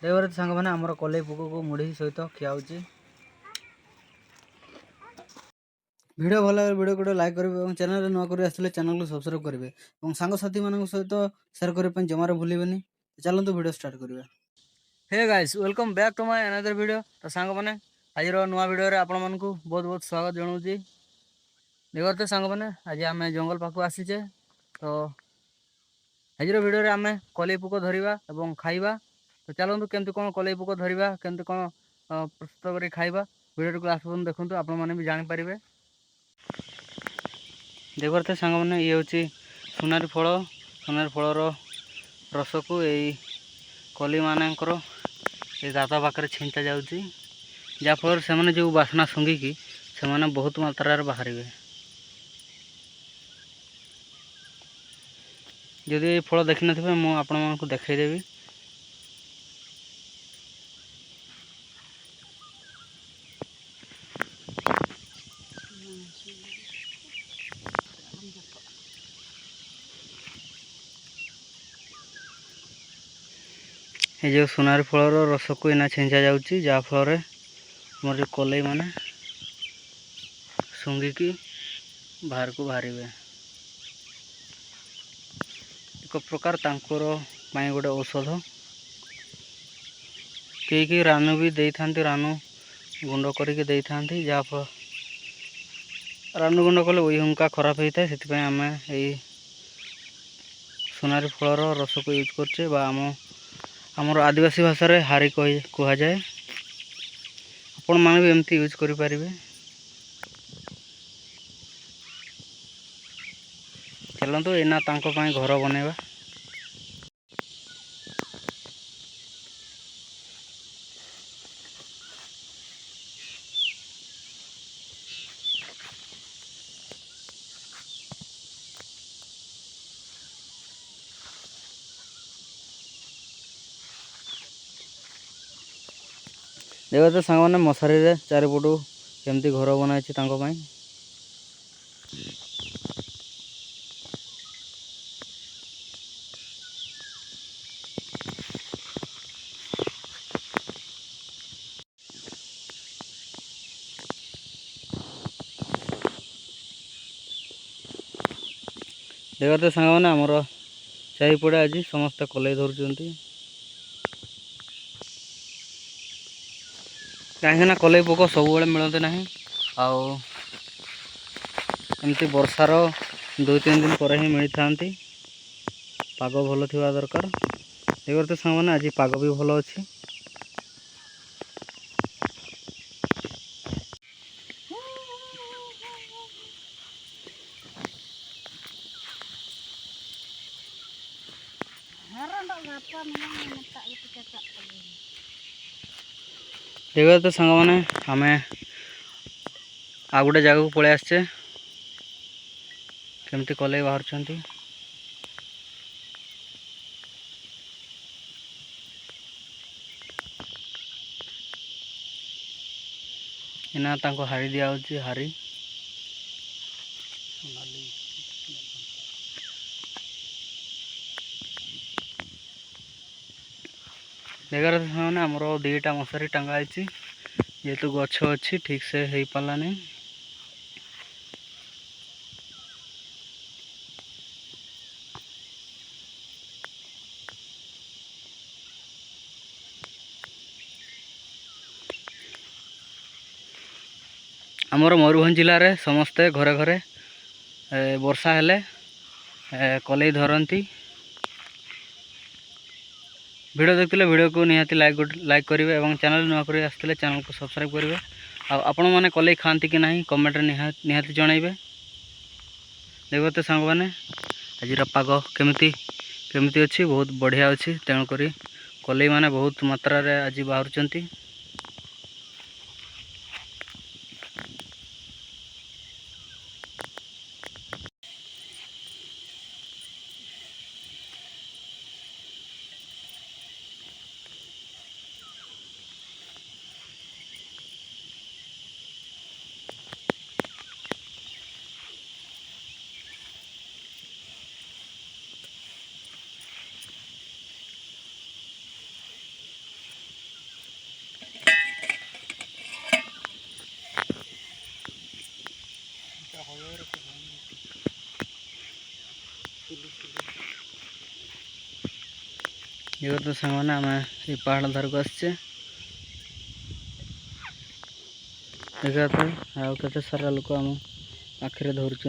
देवर सांग मैंने आमर कलई पोक को मुढ़ी सहित खियाऊँगी। वीडियो भल लगे वीडियो को लाइक करेंगे और चैनल नुआ कर आसले चैनल को सब्सक्राइब करेंगे और सांगसाथी मान सहित शेयर करने जमार भूलें। चलते वीडियो स्टार्ट करेंगे। Hey guys welcome back to my another video. तो सांग मैंने आज नुआ वीडियो रे आपण मानकु बहुत बहुत स्वागत जनाऊँगी। देखते सांग मैंने आज आम जंगल पाक आसीचे। तो आज वीडियो रे आम कलई पोक धरवा और खाइबा। तो चलतु केमती कौन कलई पोक धरवा केमती कौन प्रस्तुत कर खाइबा वीडियो को लास्ट पर्यंत देखते आपण मैंने भी जानीपारे। देखते सांग मैंने ये हूँ सुनारी फलर रस को यही कली मानकर ये दाता पाखे छिंचा जाऊँगी जहाँफल से जो बासना सूंघिकी से बहुत मात्रा बाहर। जदि ये फल देखी न मुझे देखईदेवी। ये जो सुनारी फलर रस को इना छिंचा जाऊँगी जहाँफल मोर जो कलई मैंने सूंघिकी बाहर को बाहर एक प्रकार तांकर गोटे औषध कई रानू भी दे था रानू गुंड करके दे था जहाँफल रानू गुंड कले वही हुंका खराब होता है। से आम यही सुनारी फलर रस को यूज करचे आमर आदिवासी भाषा रे हारी कह जाए। आपण मैंने भी एमती यूज करें। चलतु एना घर बनवा। देखो तो सांग मैंने मशारी रे चारिपटू केमती घर बनाई। देखते सांग मैंने आमर चारिपटे आज समस्त कलई धरुंच कहीं कलई पोक सब मिलते ना आमती वर्षार 2-3 दिन पर ही मिली था। पाग भल थी दरकार। देखते सांग मैंने आज पाग भी भल अच्छी। देखते तो सांग मैंने आम आ गोटे जगह को पलि आसचे केमती कलई बाहर। इना हारी दिया हारी देखते मैंने आमर 2टा मशारी टांगाई जेहेतु गछ अच्छी ठीक से हो पारा नहीं। आमर मयूरभंज जिले में समस्ते घरे घरे वर्षा हेले कलई धरती। वीडियो देखते वीडियो को निहाती लाइक करेंगे और चैनल नुआ कर आसते चैनल को सब्सक्राइब करेंगे। आपण मैंने कलई खाती कि नहीं कमेंट निहाती जनइबे। देखते सांग मैंने आज पाग केमती केमती अच्छी बहुत बढ़िया अच्छी तेणुक कलई मैंने बहुत मात्रा रे आज बाहर। ये तो सांगने आम ये पहाड़ धार को आसचे देखा तो आउ के सारा लोक आम आखिरे धरुंच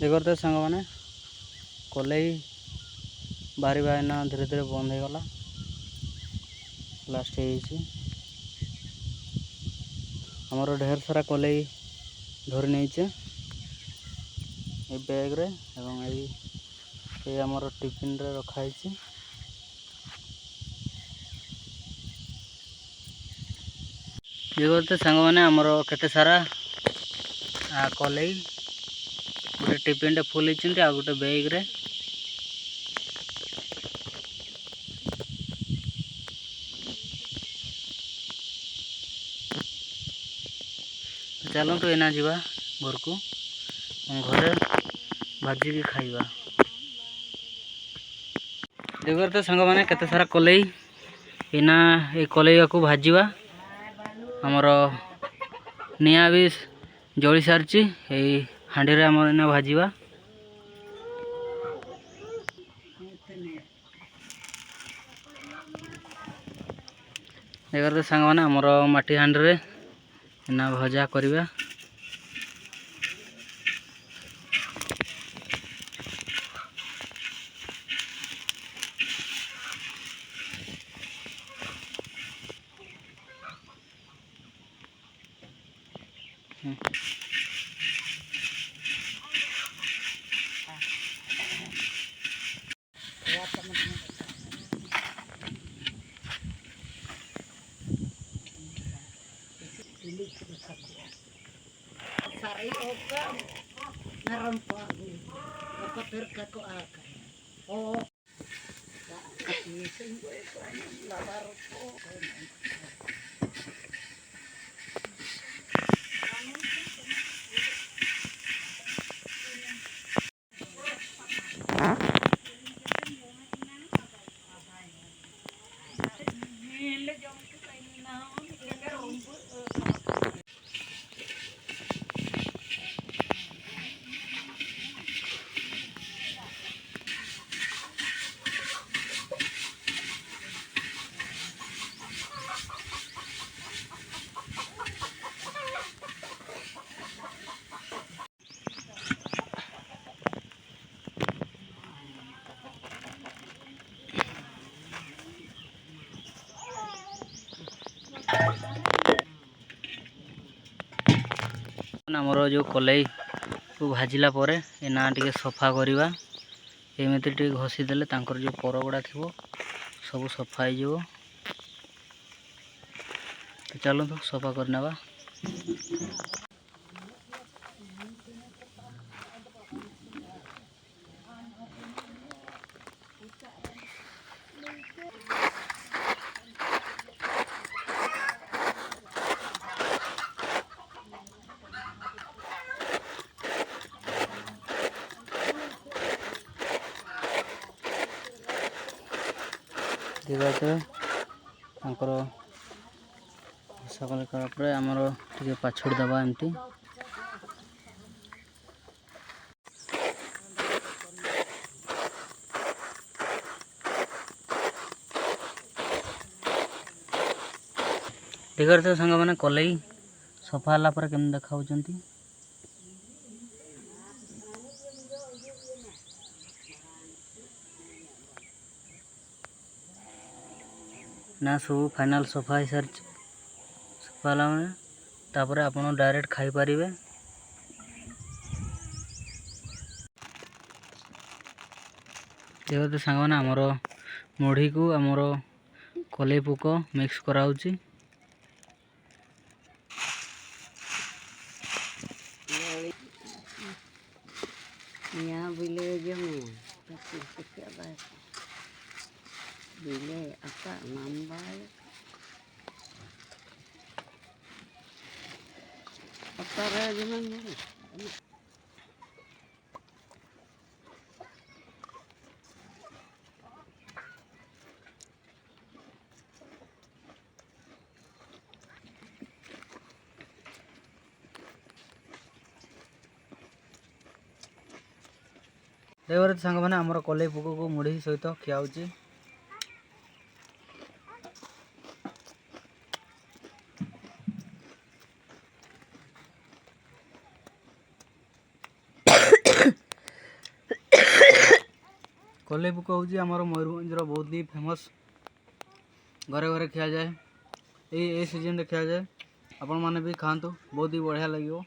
देखो तो सांग मैंने कलई बाहर बाहना धीरे धीरे बंद हो गला लास्ट आमर ढेर सारा कलई धरी नहीं बैग रे एवं ये आमर टिफिन रे रखाई देखो तो सांग मैंने आमर केते सारा कलई गोटे टिफिन टे फुल होती आ गोटे बैग रे चलतु एना जावा घर को घरे भाजिकी खाइबा देखो तो सांग मैंने केते सारा कलई एना ये कलई को भाजवा आमर निआ भी जली सारी हाँडी रे आमर एना भाजवा देखो तो सांग मैंने आमर माटी हाँडी रे एना भजा करवा Sari oka narampa dapat terkako akan. Oh, ising ko ito labar ko. आमर जो कलई को भाजिला परे ए ना टे सफा करवा एमती टे घसीदेले जो पर गुड़ा थी सब सफा हो चलतु सफा करने सकाल कलापर आमर टे पाछड़ दबा एमती ठीक है सांग मैंने कलई सफा है केम देखा ना सब फाइनाल सफा हो सारी सफा मैंने तापर आप डायरेक्ट खाई पारे देखो तो सांग मैंने आमर मुढ़ी को आमर कलई पुक mix कराऊची Niya bile jame tapi sekian baik. Bile apa nambah apa aja mana? देखो सांग मैंने आमर कलई पोक को मुढ़ी सहित खिया कलई पोक हूँ आमर मयूरभंजर बहुत ही फेमस घरे घरे खिया जाए ये सीजन खिया जाए आपण मैंने भी खातु बहुत ही बढ़िया लगे।